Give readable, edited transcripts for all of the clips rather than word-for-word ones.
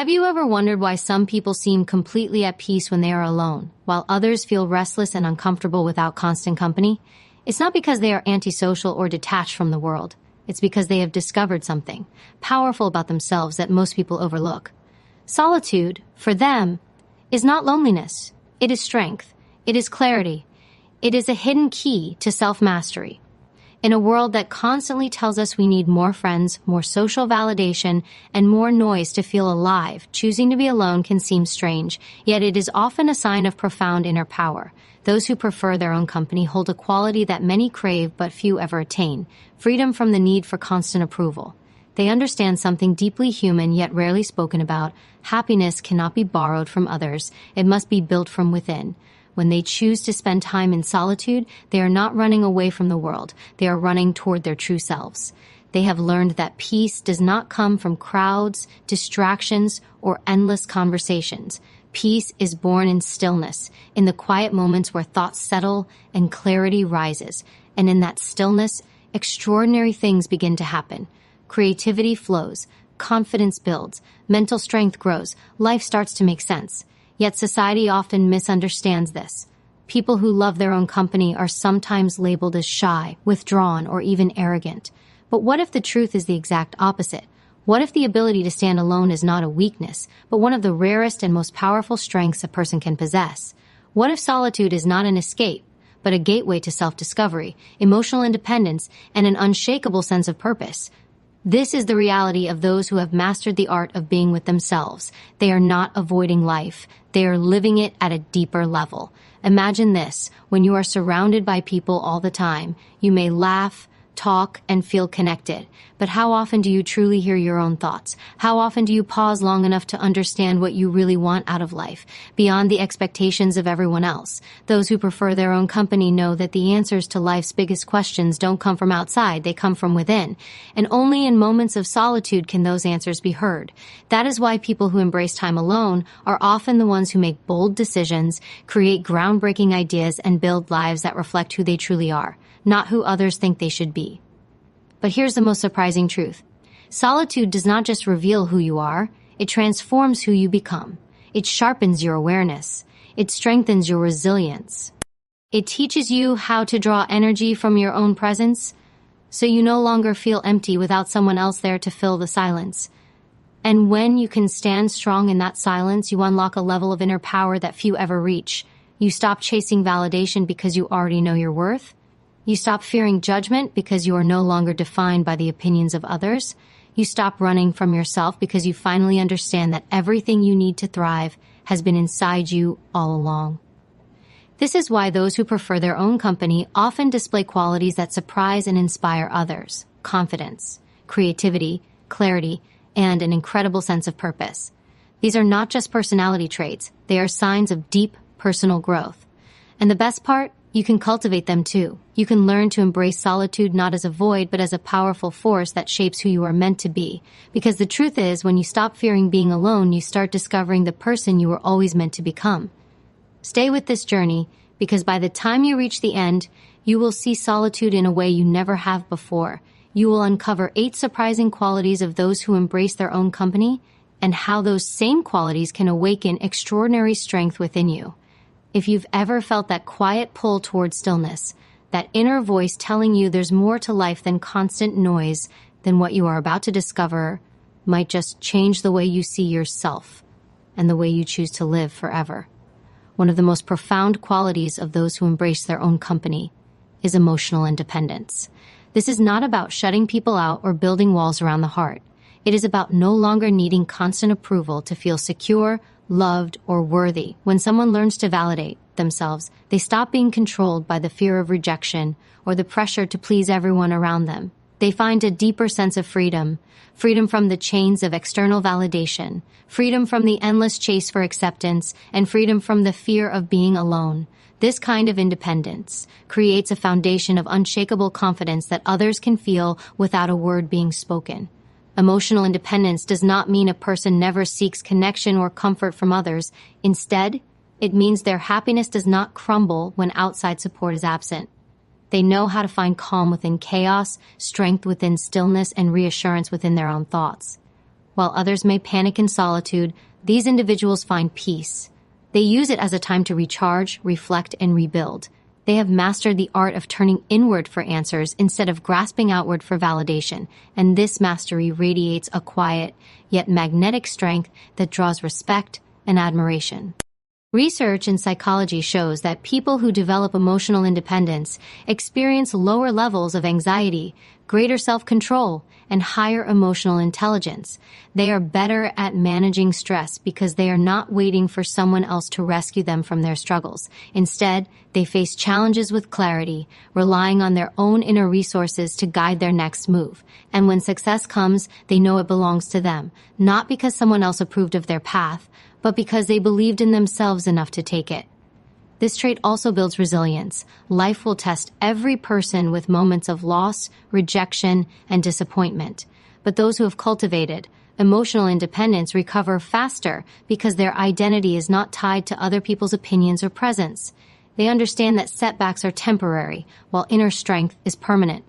Have you ever wondered why some people seem completely at peace when they are alone, while others feel restless and uncomfortable without constant company? It's not because they are antisocial or detached from the world. It's because they have discovered something powerful about themselves that most people overlook. Solitude, for them, is not loneliness. It is strength. It is clarity. It is a hidden key to self-mastery. In a world that constantly tells us we need more friends, more social validation, and more noise to feel alive, choosing to be alone can seem strange, yet it is often a sign of profound inner power. Those who prefer their own company hold a quality that many crave but few ever attain: freedom from the need for constant approval. They understand something deeply human yet rarely spoken about. Happiness cannot be borrowed from others. It must be built from within. When they choose to spend time in solitude, they are not running away from the world. They are running toward their true selves. They have learned that peace does not come from crowds, distractions, or endless conversations. Peace is born in stillness, in the quiet moments where thoughts settle and clarity rises. And in that stillness, extraordinary things begin to happen. Creativity flows, confidence builds, mental strength grows, life starts to make sense. Yet society often misunderstands this. People who love their own company are sometimes labeled as shy, withdrawn, or even arrogant. But what if the truth is the exact opposite? What if the ability to stand alone is not a weakness, but one of the rarest and most powerful strengths a person can possess? What if solitude is not an escape, but a gateway to self-discovery, emotional independence, and an unshakable sense of purpose? This is the reality of those who have mastered the art of being with themselves. They are not avoiding life. They are living it at a deeper level. Imagine this: when you are surrounded by people all the time, you may laugh, talk, and feel connected. But how often do you truly hear your own thoughts? How often do you pause long enough to understand what you really want out of life, beyond the expectations of everyone else? Those who prefer their own company know that the answers to life's biggest questions don't come from outside, they come from within. And only in moments of solitude can those answers be heard. That is why people who embrace time alone are often the ones who make bold decisions, create groundbreaking ideas, and build lives that reflect who they truly are, not who others think they should be. But here's the most surprising truth. Solitude does not just reveal who you are, it transforms who you become. It sharpens your awareness. It strengthens your resilience. It teaches you how to draw energy from your own presence, so you no longer feel empty without someone else there to fill the silence. And when you can stand strong in that silence, you unlock a level of inner power that few ever reach. You stop chasing validation because you already know your worth. You stop fearing judgment because you are no longer defined by the opinions of others. You stop running from yourself because you finally understand that everything you need to thrive has been inside you all along. This is why those who prefer their own company often display qualities that surprise and inspire others: confidence, creativity, clarity, and an incredible sense of purpose. These are not just personality traits, they are signs of deep personal growth. And the best part? You can cultivate them too. You can learn to embrace solitude not as a void, but as a powerful force that shapes who you are meant to be. Because the truth is, when you stop fearing being alone, you start discovering the person you were always meant to become. Stay with this journey, because by the time you reach the end, you will see solitude in a way you never have before. You will uncover 8 surprising qualities of those who embrace their own company, and how those same qualities can awaken extraordinary strength within you. If you've ever felt that quiet pull toward stillness, that inner voice telling you there's more to life than constant noise, then what you are about to discover might just change the way you see yourself and the way you choose to live forever. One of the most profound qualities of those who embrace their own company is emotional independence. This is not about shutting people out or building walls around the heart. It is about no longer needing constant approval to feel secure, loved, or worthy. When someone learns to validate themselves, they stop being controlled by the fear of rejection or the pressure to please everyone around them. They find a deeper sense of freedom, freedom from the chains of external validation, freedom from the endless chase for acceptance, and freedom from the fear of being alone. This kind of independence creates a foundation of unshakable confidence that others can feel without a word being spoken. Emotional independence does not mean a person never seeks connection or comfort from others. Instead, it means their happiness does not crumble when outside support is absent. They know how to find calm within chaos, strength within stillness, and reassurance within their own thoughts. While others may panic in solitude, these individuals find peace. They use it as a time to recharge, reflect, and rebuild. They have mastered the art of turning inward for answers instead of grasping outward for validation, and this mastery radiates a quiet, yet magnetic strength that draws respect and admiration. Research in psychology shows that people who develop emotional independence experience lower levels of anxiety, greater self-control, and higher emotional intelligence. They are better at managing stress because they are not waiting for someone else to rescue them from their struggles. Instead, they face challenges with clarity, relying on their own inner resources to guide their next move. And when success comes, they know it belongs to them, not because someone else approved of their path, but because they believed in themselves enough to take it. This trait also builds resilience. Life will test every person with moments of loss, rejection, and disappointment. But those who have cultivated emotional independence recover faster because their identity is not tied to other people's opinions or presence. They understand that setbacks are temporary, while inner strength is permanent.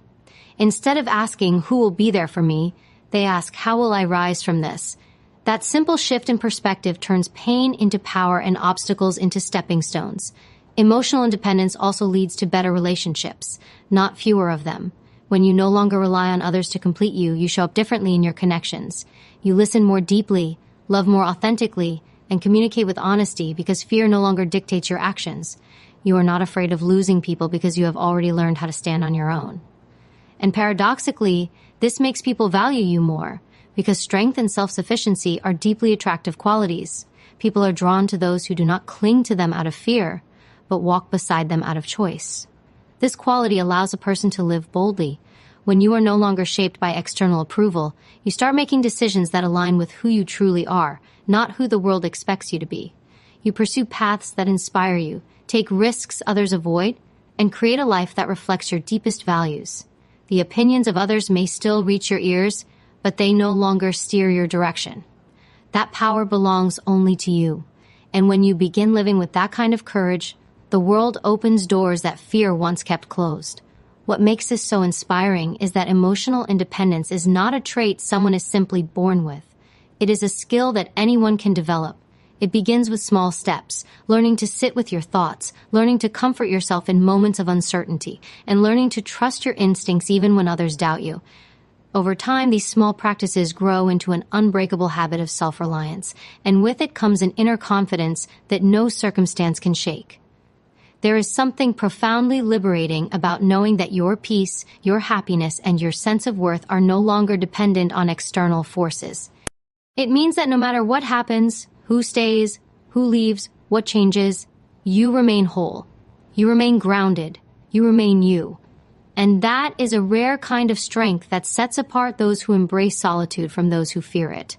Instead of asking, "Who will be there for me?" they ask, "How will I rise from this?" That simple shift in perspective turns pain into power and obstacles into stepping stones. Emotional independence also leads to better relationships, not fewer of them. When you no longer rely on others to complete you, you show up differently in your connections. You listen more deeply, love more authentically, and communicate with honesty because fear no longer dictates your actions. You are not afraid of losing people because you have already learned how to stand on your own. And paradoxically, this makes people value you more. Because strength and self-sufficiency are deeply attractive qualities. People are drawn to those who do not cling to them out of fear, but walk beside them out of choice. This quality allows a person to live boldly. When you are no longer shaped by external approval, you start making decisions that align with who you truly are, not who the world expects you to be. You pursue paths that inspire you, take risks others avoid, and create a life that reflects your deepest values. The opinions of others may still reach your ears, but they no longer steer your direction. That power belongs only to you. And when you begin living with that kind of courage, the world opens doors that fear once kept closed. What makes this so inspiring is that emotional independence is not a trait someone is simply born with. It is a skill that anyone can develop. It begins with small steps, learning to sit with your thoughts, learning to comfort yourself in moments of uncertainty, and learning to trust your instincts even when others doubt you. Over time, these small practices grow into an unbreakable habit of self-reliance, and with it comes an inner confidence that no circumstance can shake. There is something profoundly liberating about knowing that your peace, your happiness, and your sense of worth are no longer dependent on external forces. It means that no matter what happens, who stays, who leaves, what changes, you remain whole. You remain grounded. You remain you. And that is a rare kind of strength that sets apart those who embrace solitude from those who fear it.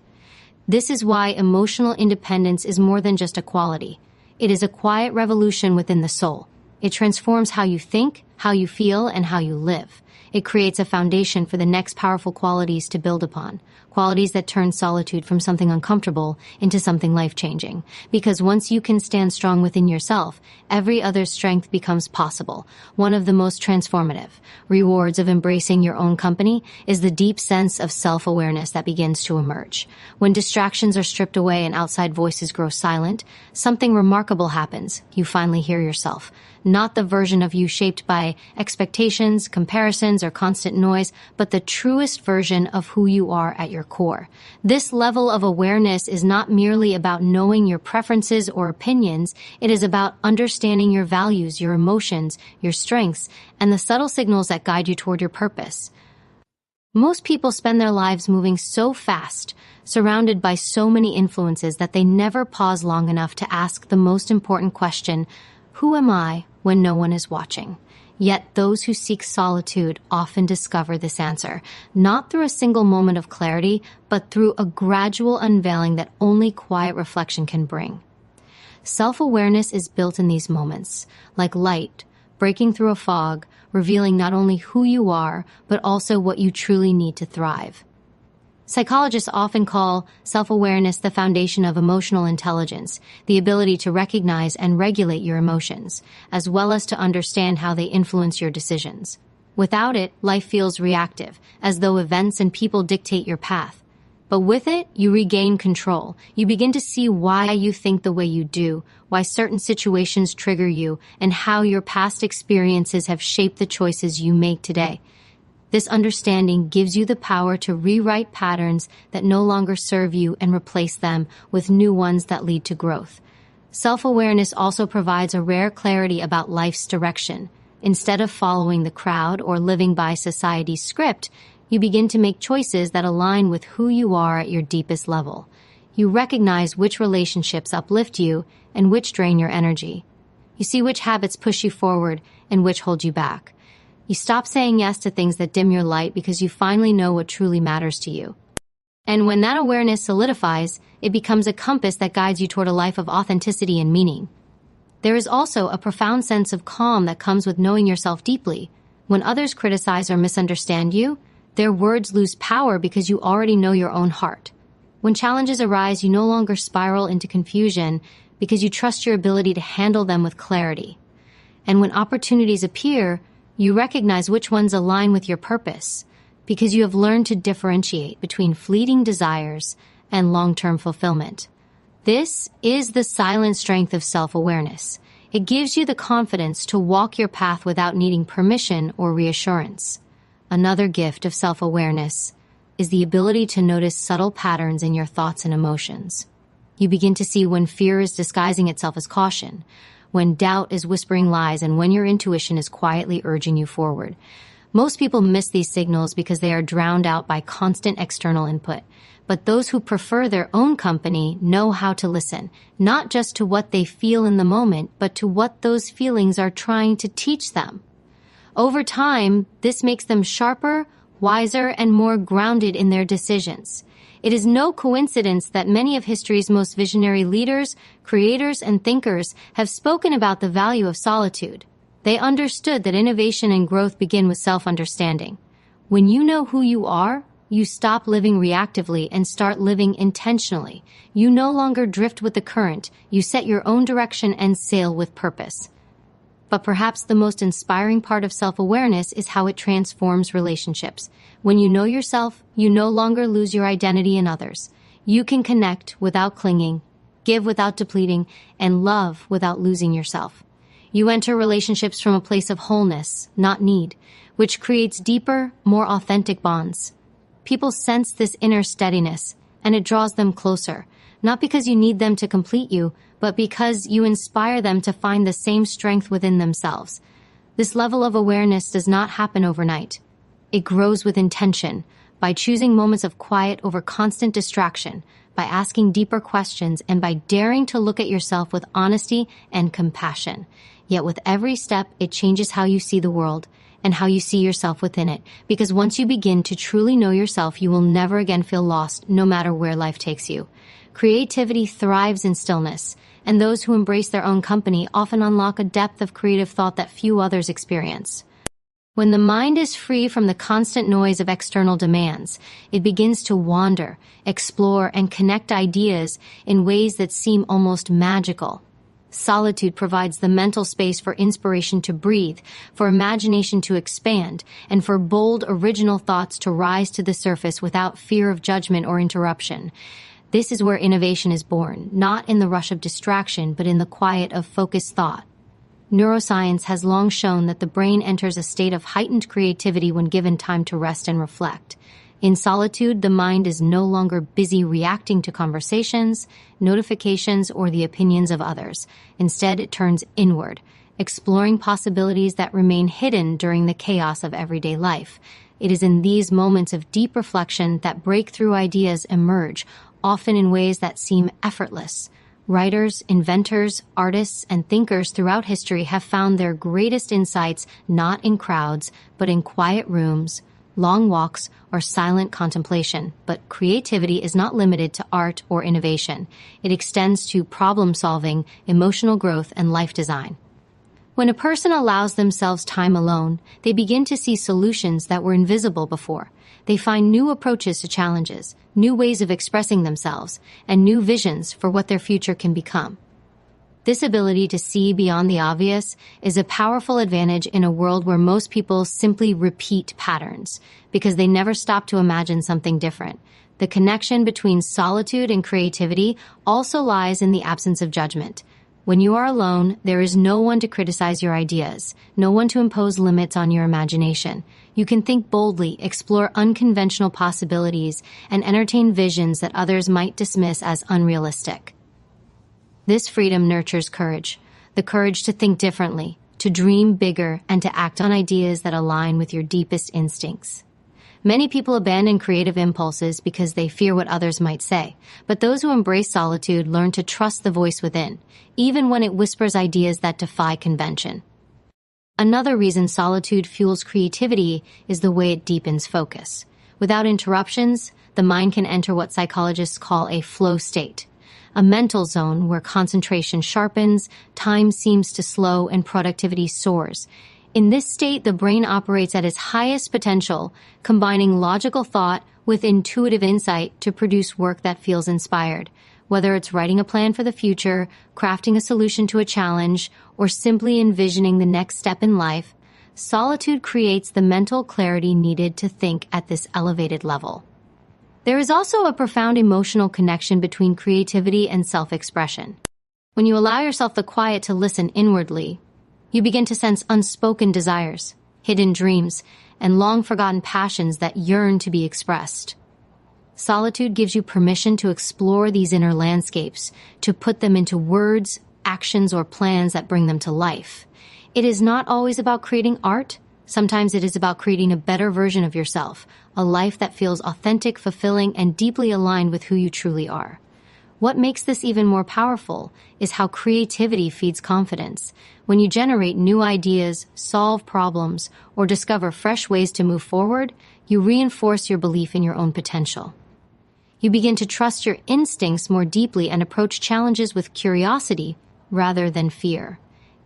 This is why emotional independence is more than just a quality. It is a quiet revolution within the soul. It transforms how you think, how you feel, and how you live. It creates a foundation for the next powerful qualities to build upon, qualities that turn solitude from something uncomfortable into something life-changing. Because once you can stand strong within yourself, every other strength becomes possible. One of the most transformative rewards of embracing your own company is the deep sense of self-awareness that begins to emerge. When distractions are stripped away and outside voices grow silent, something remarkable happens. You finally hear yourself. Not the version of you shaped by expectations, comparisons, or constant noise, but the truest version of who you are at your core. This level of awareness is not merely about knowing your preferences or opinions. It is about understanding your values, your emotions, your strengths, and the subtle signals that guide you toward your purpose. Most people spend their lives moving so fast, surrounded by so many influences that they never pause long enough to ask the most important question: who am I when no one is watching? Yet those who seek solitude often discover this answer, not through a single moment of clarity, but through a gradual unveiling that only quiet reflection can bring. Self-awareness is built in these moments, like light, breaking through a fog, revealing not only who you are, but also what you truly need to thrive. Psychologists often call self-awareness the foundation of emotional intelligence, the ability to recognize and regulate your emotions, as well as to understand how they influence your decisions. Without it, life feels reactive, as though events and people dictate your path. But with it, you regain control. You begin to see why you think the way you do, why certain situations trigger you, and how your past experiences have shaped the choices you make today. This understanding gives you the power to rewrite patterns that no longer serve you and replace them with new ones that lead to growth. Self-awareness also provides a rare clarity about life's direction. Instead of following the crowd or living by society's script, you begin to make choices that align with who you are at your deepest level. You recognize which relationships uplift you and which drain your energy. You see which habits push you forward and which hold you back. You stop saying yes to things that dim your light because you finally know what truly matters to you. And when that awareness solidifies, it becomes a compass that guides you toward a life of authenticity and meaning. There is also a profound sense of calm that comes with knowing yourself deeply. When others criticize or misunderstand you, their words lose power because you already know your own heart. When challenges arise, you no longer spiral into confusion because you trust your ability to handle them with clarity. And when opportunities appear, you recognize which ones align with your purpose because you have learned to differentiate between fleeting desires and long-term fulfillment. This is the silent strength of self-awareness. It gives you the confidence to walk your path without needing permission or reassurance. Another gift of self-awareness is the ability to notice subtle patterns in your thoughts and emotions. You begin to see when fear is disguising itself as caution, when doubt is whispering lies, and when your intuition is quietly urging you forward. Most people miss these signals because they are drowned out by constant external input. But those who prefer their own company know how to listen, not just to what they feel in the moment, but to what those feelings are trying to teach them. Over time, this makes them sharper, wiser, and more grounded in their decisions. It is no coincidence that many of history's most visionary leaders, creators, and thinkers have spoken about the value of solitude. They understood that innovation and growth begin with self-understanding. When you know who you are, you stop living reactively and start living intentionally. You no longer drift with the current. You set your own direction and sail with purpose. But perhaps the most inspiring part of self-awareness is how it transforms relationships. When you know yourself, you no longer lose your identity in others. You can connect without clinging, give without depleting, and love without losing yourself. You enter relationships from a place of wholeness, not need, which creates deeper, more authentic bonds. People sense this inner steadiness, and it draws them closer, not because you need them to complete you, but because you inspire them to find the same strength within themselves. This level of awareness does not happen overnight. It grows with intention, by choosing moments of quiet over constant distraction, by asking deeper questions, and by daring to look at yourself with honesty and compassion. Yet with every step, it changes how you see the world and how you see yourself within it. Because once you begin to truly know yourself, you will never again feel lost, no matter where life takes you. Creativity thrives in stillness, and those who embrace their own company often unlock a depth of creative thought that few others experience. When the mind is free from the constant noise of external demands, it begins to wander, explore, and connect ideas in ways that seem almost magical. Solitude provides the mental space for inspiration to breathe, for imagination to expand, and for bold, original thoughts to rise to the surface without fear of judgment or interruption. This is where innovation is born, not in the rush of distraction, but in the quiet of focused thought. Neuroscience has long shown that the brain enters a state of heightened creativity when given time to rest and reflect. In solitude, the mind is no longer busy reacting to conversations, notifications, or the opinions of others. Instead, it turns inward, exploring possibilities that remain hidden during the chaos of everyday life. It is in these moments of deep reflection that breakthrough ideas emerge, often in ways that seem effortless. Writers, inventors, artists, and thinkers throughout history have found their greatest insights not in crowds, but in quiet rooms, long walks, or silent contemplation. But creativity is not limited to art or innovation. It extends to problem-solving, emotional growth, and life design. When a person allows themselves time alone, they begin to see solutions that were invisible before. They find new approaches to challenges, new ways of expressing themselves, and new visions for what their future can become. This ability to see beyond the obvious is a powerful advantage in a world where most people simply repeat patterns because they never stop to imagine something different. The connection between solitude and creativity also lies in the absence of judgment. When you are alone, there is no one to criticize your ideas, no one to impose limits on your imagination. You can think boldly, explore unconventional possibilities, and entertain visions that others might dismiss as unrealistic. This freedom nurtures courage, the courage to think differently, to dream bigger, and to act on ideas that align with your deepest instincts. Many people abandon creative impulses because they fear what others might say, but those who embrace solitude learn to trust the voice within, even when it whispers ideas that defy convention. Another reason solitude fuels creativity is the way it deepens focus. Without interruptions, the mind can enter what psychologists call a flow state, a mental zone where concentration sharpens, time seems to slow, and productivity soars. In this state, the brain operates at its highest potential, combining logical thought with intuitive insight to produce work that feels inspired. Whether it's writing a plan for the future, crafting a solution to a challenge, or simply envisioning the next step in life, solitude creates the mental clarity needed to think at this elevated level. There is also a profound emotional connection between creativity and self-expression. When you allow yourself the quiet to listen inwardly, you begin to sense unspoken desires, hidden dreams, and long-forgotten passions that yearn to be expressed. Solitude gives you permission to explore these inner landscapes, to put them into words, actions, or plans that bring them to life. It is not always about creating art. Sometimes it is about creating a better version of yourself, a life that feels authentic, fulfilling, and deeply aligned with who you truly are. What makes this even more powerful is how creativity feeds confidence. When you generate new ideas, solve problems, or discover fresh ways to move forward, you reinforce your belief in your own potential. You begin to trust your instincts more deeply and approach challenges with curiosity rather than fear.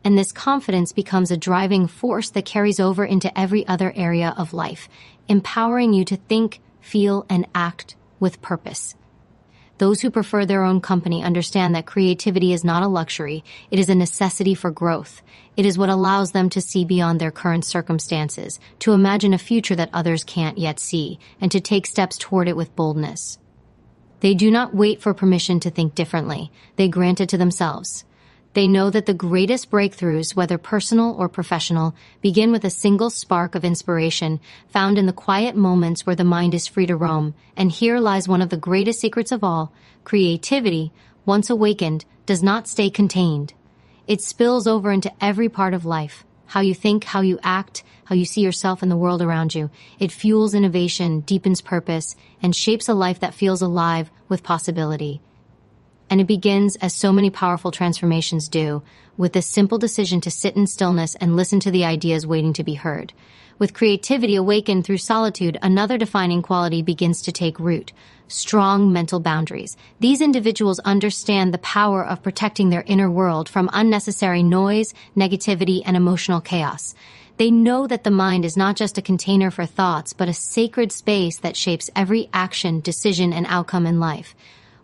And this confidence becomes a driving force that carries over into every other area of life, empowering you to think, feel, and act with purpose. Those who prefer their own company understand that creativity is not a luxury, it is a necessity for growth. It is what allows them to see beyond their current circumstances, to imagine a future that others can't yet see, and to take steps toward it with boldness. They do not wait for permission to think differently, they grant it to themselves. They know that the greatest breakthroughs, whether personal or professional, begin with a single spark of inspiration found in the quiet moments where the mind is free to roam. And here lies one of the greatest secrets of all. Creativity, once awakened, does not stay contained. It spills over into every part of life. How you think, how you act, how you see yourself and the world around you. It fuels innovation, deepens purpose, and shapes a life that feels alive with possibility. And it begins, as so many powerful transformations do, with the simple decision to sit in stillness and listen to the ideas waiting to be heard. With creativity awakened through solitude, another defining quality begins to take root: strong mental boundaries. These individuals understand the power of protecting their inner world from unnecessary noise, negativity, and emotional chaos. They know that the mind is not just a container for thoughts, but a sacred space that shapes every action, decision, and outcome in life.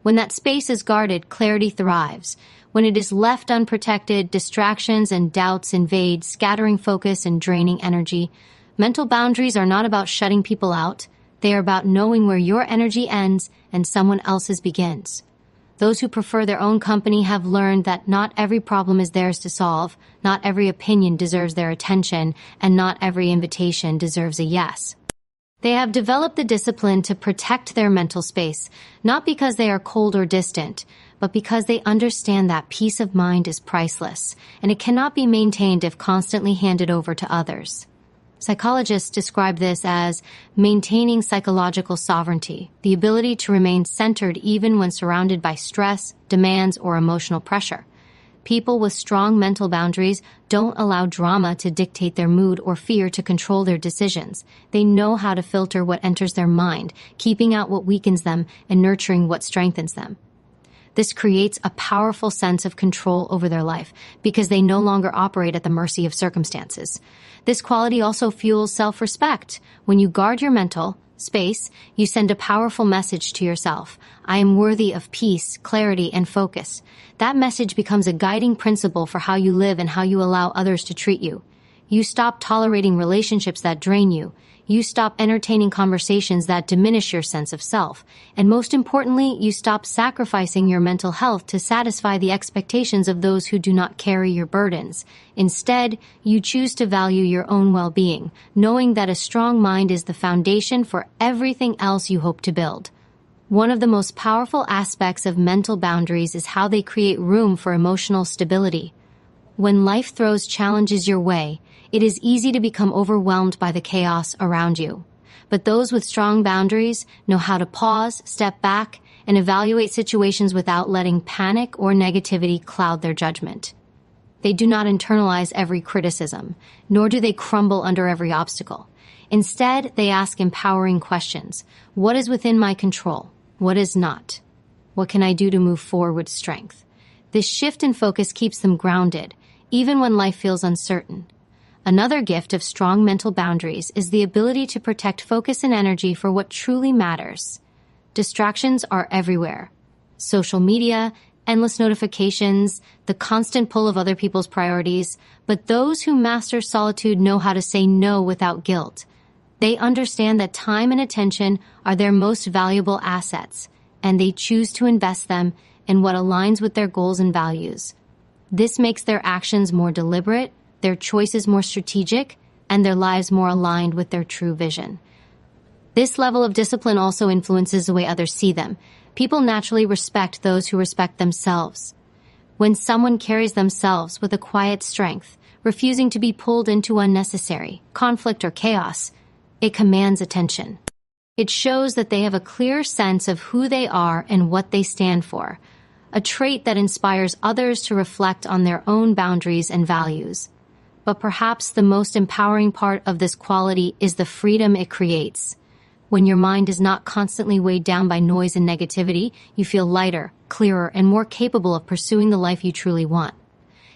When that space is guarded, clarity thrives. When it is left unprotected, distractions and doubts invade, scattering focus and draining energy. Mental boundaries are not about shutting people out. They are about knowing where your energy ends and someone else's begins. Those who prefer their own company have learned that not every problem is theirs to solve, not every opinion deserves their attention, and not every invitation deserves a yes. They have developed the discipline to protect their mental space, not because they are cold or distant, but because they understand that peace of mind is priceless, and it cannot be maintained if constantly handed over to others. Psychologists describe this as maintaining psychological sovereignty, the ability to remain centered even when surrounded by stress, demands, or emotional pressure. People with strong mental boundaries don't allow drama to dictate their mood or fear to control their decisions. They know how to filter what enters their mind, keeping out what weakens them and nurturing what strengthens them. This creates a powerful sense of control over their life because they no longer operate at the mercy of circumstances. This quality also fuels self-respect. When you guard your mental space, you send a powerful message to yourself. I am worthy of peace, clarity, and focus. That message becomes a guiding principle for how you live and how you allow others to treat you. You stop tolerating relationships that drain you. You stop entertaining conversations that diminish your sense of self. And most importantly, you stop sacrificing your mental health to satisfy the expectations of those who do not carry your burdens. Instead, you choose to value your own well-being, knowing that a strong mind is the foundation for everything else you hope to build. One of the most powerful aspects of mental boundaries is how they create room for emotional stability. When life throws challenges your way, it is easy to become overwhelmed by the chaos around you. But those with strong boundaries know how to pause, step back, and evaluate situations without letting panic or negativity cloud their judgment. They do not internalize every criticism, nor do they crumble under every obstacle. Instead, they ask empowering questions. What is within my control? What is not? What can I do to move forward with strength? This shift in focus keeps them grounded, even when life feels uncertain. Another gift of strong mental boundaries is the ability to protect focus and energy for what truly matters. Distractions are everywhere. Social media, endless notifications, the constant pull of other people's priorities, but those who master solitude know how to say no without guilt. They understand that time and attention are their most valuable assets, and they choose to invest them in what aligns with their goals and values. This makes their actions more deliberate, their choices more strategic, and their lives more aligned with their true vision. This level of discipline also influences the way others see them. People naturally respect those who respect themselves. When someone carries themselves with a quiet strength, refusing to be pulled into unnecessary conflict or chaos, it commands attention. It shows that they have a clear sense of who they are and what they stand for, a trait that inspires others to reflect on their own boundaries and values. But perhaps the most empowering part of this quality is the freedom it creates. When your mind is not constantly weighed down by noise and negativity, you feel lighter, clearer, and more capable of pursuing the life you truly want.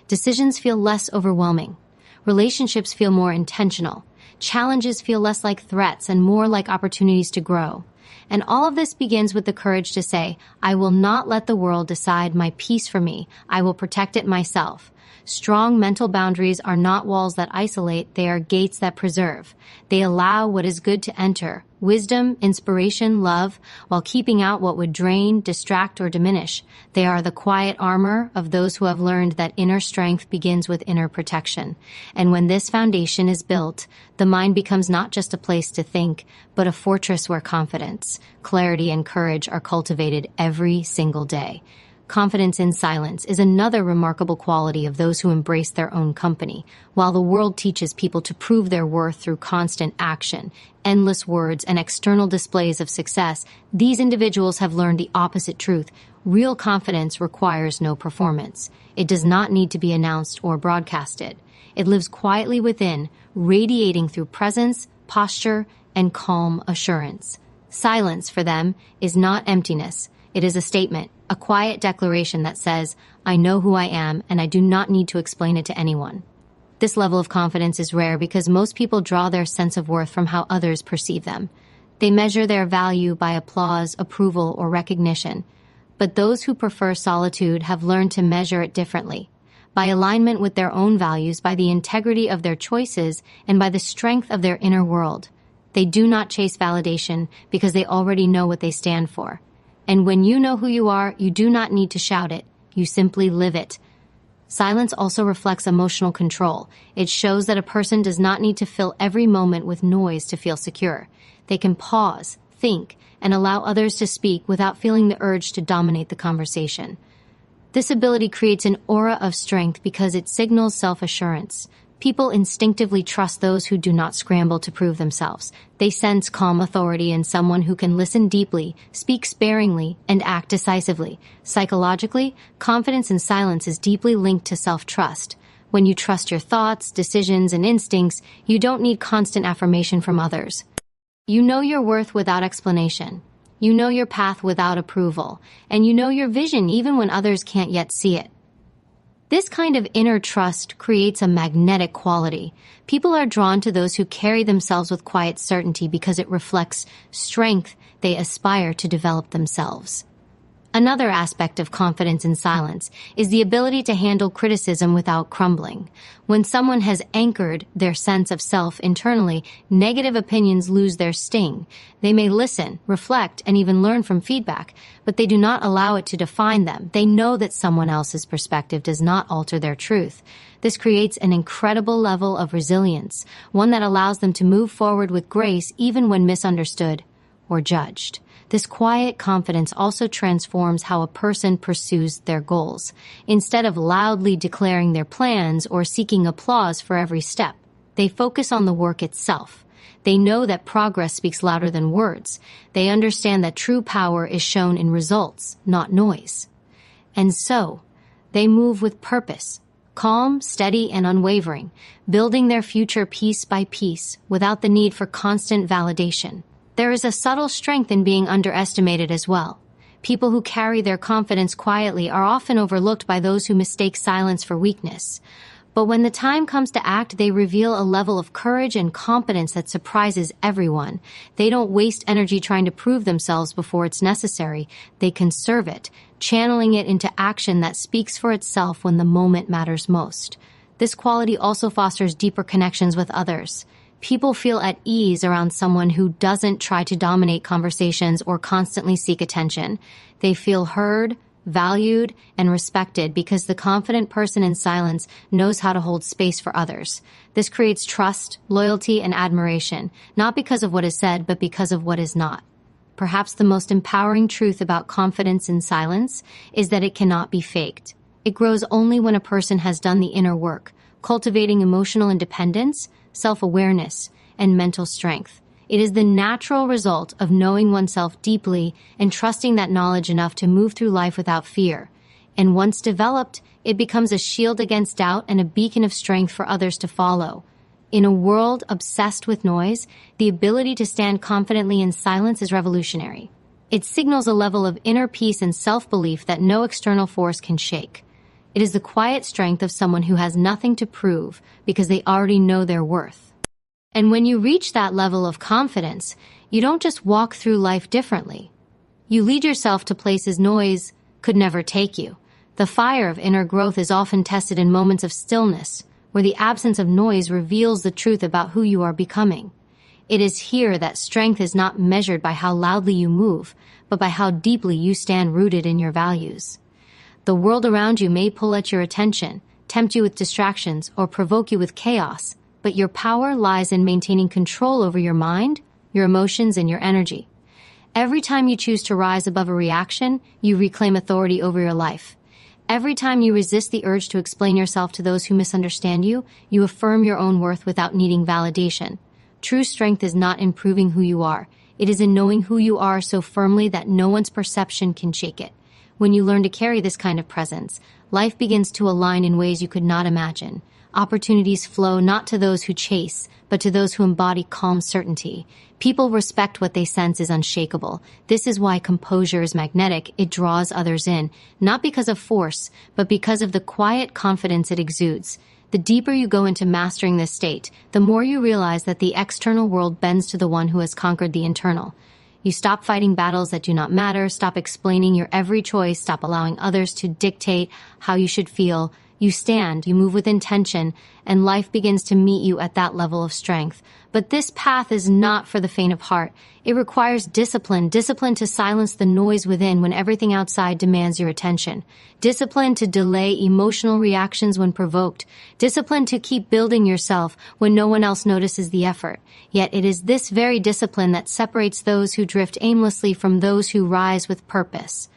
Decisions feel less overwhelming. Relationships feel more intentional. Challenges feel less like threats and more like opportunities to grow. And all of this begins with the courage to say, I will not let the world decide my peace for me. I will protect it myself. Strong mental boundaries are not walls that isolate, they are gates that preserve. They allow what is good to enter, wisdom, inspiration, love, while keeping out what would drain, distract, or diminish. They are the quiet armor of those who have learned that inner strength begins with inner protection. And when this foundation is built, the mind becomes not just a place to think, but a fortress where confidence, clarity, and courage are cultivated every single day. Confidence in silence is another remarkable quality of those who embrace their own company. While the world teaches people to prove their worth through constant action, endless words, and external displays of success, these individuals have learned the opposite truth. Real confidence requires no performance. It does not need to be announced or broadcasted. It lives quietly within, radiating through presence, posture, and calm assurance. Silence, for them, is not emptiness. It is a statement, a quiet declaration that says, I know who I am and I do not need to explain it to anyone. This level of confidence is rare because most people draw their sense of worth from how others perceive them. They measure their value by applause, approval, or recognition. But those who prefer solitude have learned to measure it differently, by alignment with their own values, by the integrity of their choices, and by the strength of their inner world. They do not chase validation because they already know what they stand for. And when you know who you are, you do not need to shout it. You simply live it. Silence also reflects emotional control. It shows that a person does not need to fill every moment with noise to feel secure. They can pause, think, and allow others to speak without feeling the urge to dominate the conversation. This ability creates an aura of strength because it signals self-assurance. People instinctively trust those who do not scramble to prove themselves. They sense calm authority in someone who can listen deeply, speak sparingly, and act decisively. Psychologically, confidence in silence is deeply linked to self-trust. When you trust your thoughts, decisions, and instincts, you don't need constant affirmation from others. You know your worth without explanation. You know your path without approval. And you know your vision even when others can't yet see it. This kind of inner trust creates a magnetic quality. People are drawn to those who carry themselves with quiet certainty because it reflects strength they aspire to develop themselves. Another aspect of confidence in silence is the ability to handle criticism without crumbling. When someone has anchored their sense of self internally, negative opinions lose their sting. They may listen, reflect, and even learn from feedback, but they do not allow it to define them. They know that someone else's perspective does not alter their truth. This creates an incredible level of resilience, one that allows them to move forward with grace even when misunderstood or judged. This quiet confidence also transforms how a person pursues their goals. Instead of loudly declaring their plans or seeking applause for every step, they focus on the work itself. They know that progress speaks louder than words. They understand that true power is shown in results, not noise. And so, they move with purpose, calm, steady, and unwavering, building their future piece by piece without the need for constant validation. There is a subtle strength in being underestimated as well. People who carry their confidence quietly are often overlooked by those who mistake silence for weakness. But when the time comes to act, they reveal a level of courage and competence that surprises everyone. They don't waste energy trying to prove themselves before it's necessary. They conserve it, channeling it into action that speaks for itself when the moment matters most. This quality also fosters deeper connections with others. People feel at ease around someone who doesn't try to dominate conversations or constantly seek attention. They feel heard, valued, and respected because the confident person in silence knows how to hold space for others. This creates trust, loyalty, and admiration, not because of what is said, but because of what is not. Perhaps the most empowering truth about confidence in silence is that it cannot be faked. It grows only when a person has done the inner work, cultivating emotional independence, self-awareness, and mental strength. It is the natural result of knowing oneself deeply and trusting that knowledge enough to move through life without fear. And once developed, it becomes a shield against doubt and a beacon of strength for others to follow. In a world obsessed with noise, the ability to stand confidently in silence is revolutionary. It signals a level of inner peace and self-belief that no external force can shake. It is the quiet strength of someone who has nothing to prove because they already know their worth. And when you reach that level of confidence, you don't just walk through life differently. You lead yourself to places noise could never take you. The fire of inner growth is often tested in moments of stillness, where the absence of noise reveals the truth about who you are becoming. It is here that strength is not measured by how loudly you move, but by how deeply you stand rooted in your values. The world around you may pull at your attention, tempt you with distractions, or provoke you with chaos, but your power lies in maintaining control over your mind, your emotions, and your energy. Every time you choose to rise above a reaction, you reclaim authority over your life. Every time you resist the urge to explain yourself to those who misunderstand you, you affirm your own worth without needing validation. True strength is not in proving who you are. It is in knowing who you are so firmly that no one's perception can shake it. When you learn to carry this kind of presence, life begins to align in ways you could not imagine. Opportunities flow not to those who chase, but to those who embody calm certainty. People respect what they sense is unshakable. This is why composure is magnetic. It draws others in, not because of force, but because of the quiet confidence it exudes. The deeper you go into mastering this state, the more you realize that the external world bends to the one who has conquered the internal. You stop fighting battles that do not matter, stop explaining your every choice, stop allowing others to dictate how you should feel. You stand, you move with intention, and life begins to meet you at that level of strength. But this path is not for the faint of heart. It requires discipline to silence the noise within when everything outside demands your attention. Discipline to delay emotional reactions when provoked. Discipline to keep building yourself when no one else notices the effort. Yet it is this very discipline that separates those who drift aimlessly from those who rise with purpose.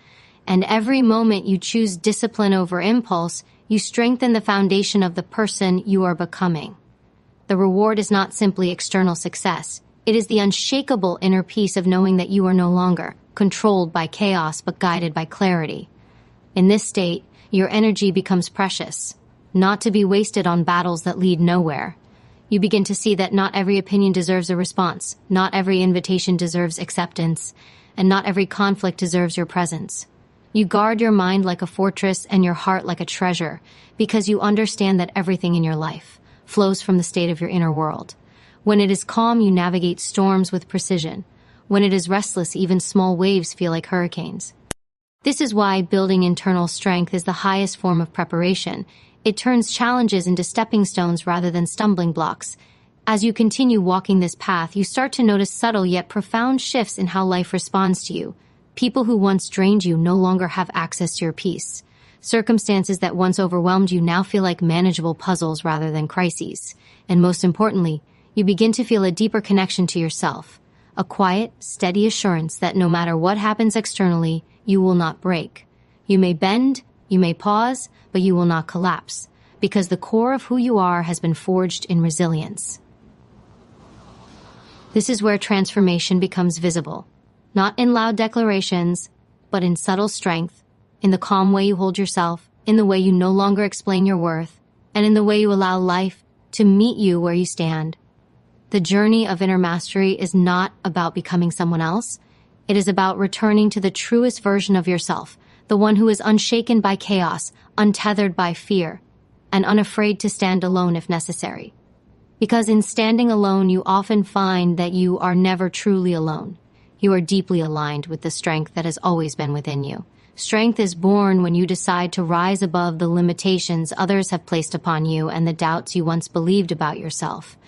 And every moment you choose discipline over impulse, you strengthen the foundation of the person you are becoming. The reward is not simply external success. It is the unshakable inner peace of knowing that you are no longer controlled by chaos but guided by clarity. In this state, your energy becomes precious, not to be wasted on battles that lead nowhere. You begin to see that not every opinion deserves a response, not every invitation deserves acceptance, and not every conflict deserves your presence. You guard your mind like a fortress and your heart like a treasure, because you understand that everything in your life flows from the state of your inner world. When it is calm, you navigate storms with precision. When it is restless, even small waves feel like hurricanes. This is why building internal strength is the highest form of preparation. It turns challenges into stepping stones rather than stumbling blocks. As you continue walking this path, you start to notice subtle yet profound shifts in how life responds to you. People who once drained you no longer have access to your peace. Circumstances that once overwhelmed you now feel like manageable puzzles rather than crises. And most importantly, you begin to feel a deeper connection to yourself. A quiet, steady assurance that no matter what happens externally, you will not break. You may bend, you may pause, but you will not collapse, because the core of who you are has been forged in resilience. This is where transformation becomes visible, not in loud declarations, but in subtle strength, in the calm way you hold yourself, in the way you no longer explain your worth, and in the way you allow life to meet you where you stand. The journey of inner mastery is not about becoming someone else. It is about returning to the truest version of yourself, the one who is unshaken by chaos, untethered by fear, and unafraid to stand alone if necessary. Because in standing alone, you often find that you are never truly alone. You are deeply aligned with the strength that has always been within you. Strength is born when you decide to rise above the limitations others have placed upon you and the doubts you once believed about yourself.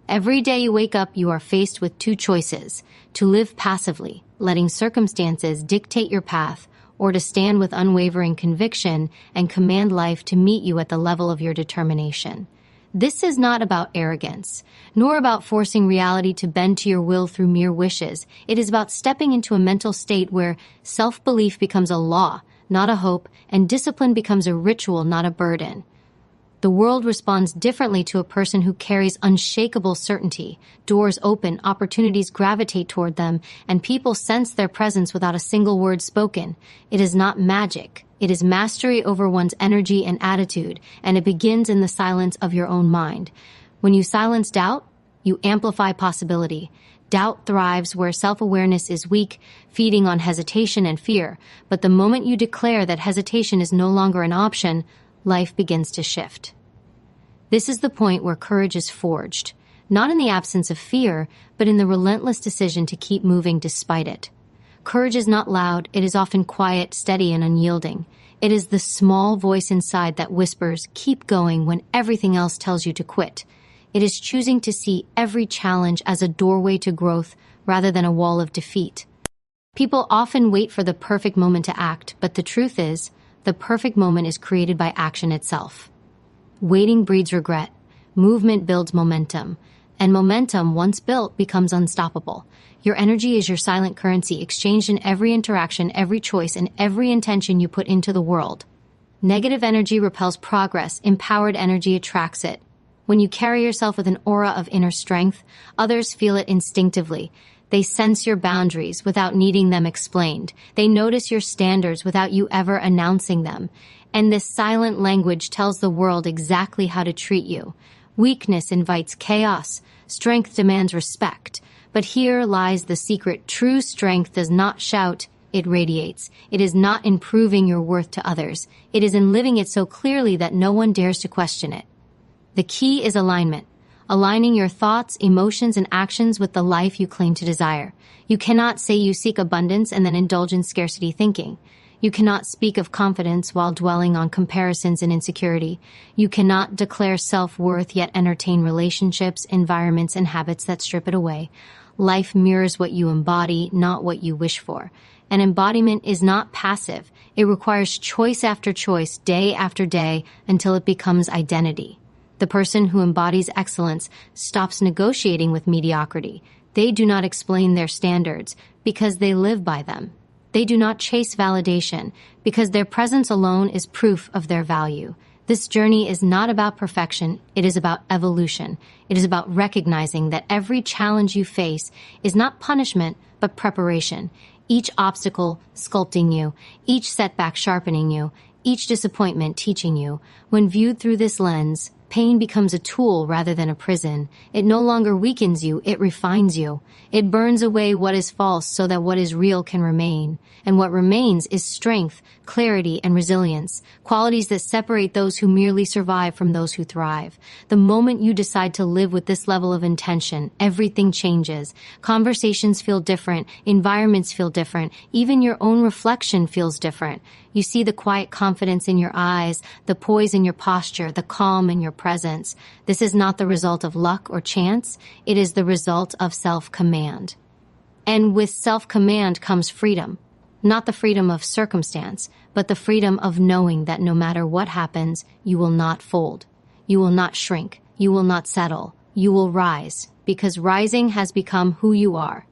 Every day you wake up, you are faced with two choices: to live passively, letting circumstances dictate your path, or to stand with unwavering conviction and command life to meet you at the level of your determination. This is not about arrogance, nor about forcing reality to bend to your will through mere wishes. It is about stepping into a mental state where self-belief becomes a law, not a hope, and discipline becomes a ritual, not a burden. The world responds differently to a person who carries unshakable certainty. Doors open, opportunities gravitate toward them, and people sense their presence without a single word spoken. It is not magic. It is mastery over one's energy and attitude, and it begins in the silence of your own mind. When you silence doubt, you amplify possibility. Doubt thrives where self-awareness is weak, feeding on hesitation and fear. But the moment you declare that hesitation is no longer an option, life begins to shift. This is the point where courage is forged, not in the absence of fear, but in the relentless decision to keep moving despite it. Courage is not loud, it is often quiet, steady, and unyielding. It is the small voice inside that whispers, "Keep going," when everything else tells you to quit. It is choosing to see every challenge as a doorway to growth rather than a wall of defeat. People often wait for the perfect moment to act, but the truth is, the perfect moment is created by action itself. Waiting breeds regret. Movement builds momentum. And momentum, once built, becomes unstoppable. Your energy is your silent currency, exchanged in every interaction, every choice, and every intention you put into the world. Negative energy repels progress. Empowered energy attracts it. When you carry yourself with an aura of inner strength, others feel it instinctively. They sense your boundaries without needing them explained. They notice your standards without you ever announcing them. And this silent language tells the world exactly how to treat you. Weakness invites chaos. Strength demands respect. But here lies the secret. True strength does not shout, it radiates. It is not in proving your worth to others. It is in living it so clearly that no one dares to question it. The key is alignment. Aligning your thoughts, emotions, and actions with the life you claim to desire. You cannot say you seek abundance and then indulge in scarcity thinking. You cannot speak of confidence while dwelling on comparisons and insecurity. You cannot declare self-worth yet entertain relationships, environments, and habits that strip it away. Life mirrors what you embody, not what you wish for. And embodiment is not passive. It requires choice after choice, day after day, until it becomes identity. The person who embodies excellence stops negotiating with mediocrity. They do not explain their standards because they live by them. They do not chase validation because their presence alone is proof of their value. This journey is not about perfection. It is about evolution. It is about recognizing that every challenge you face is not punishment, but preparation. Each obstacle sculpting you, each setback sharpening you, each disappointment teaching you. When viewed through this lens, Pain becomes a tool rather than a prison. It no longer weakens you, it refines you. It burns away what is false so that what is real can remain. And what remains is strength, clarity, and resilience, qualities that separate those who merely survive from those who thrive. The moment you decide to live with this level of intention, everything changes. Conversations feel different, environments feel different, even your own reflection feels different. You see the quiet confidence in your eyes, the poise in your posture, the calm in your presence. This is not the result of luck or chance. It is the result of self-command. And with self-command comes freedom. Not the freedom of circumstance, but the freedom of knowing that no matter what happens, you will not fold. You will not shrink. You will not settle. You will rise, because rising has become who you are.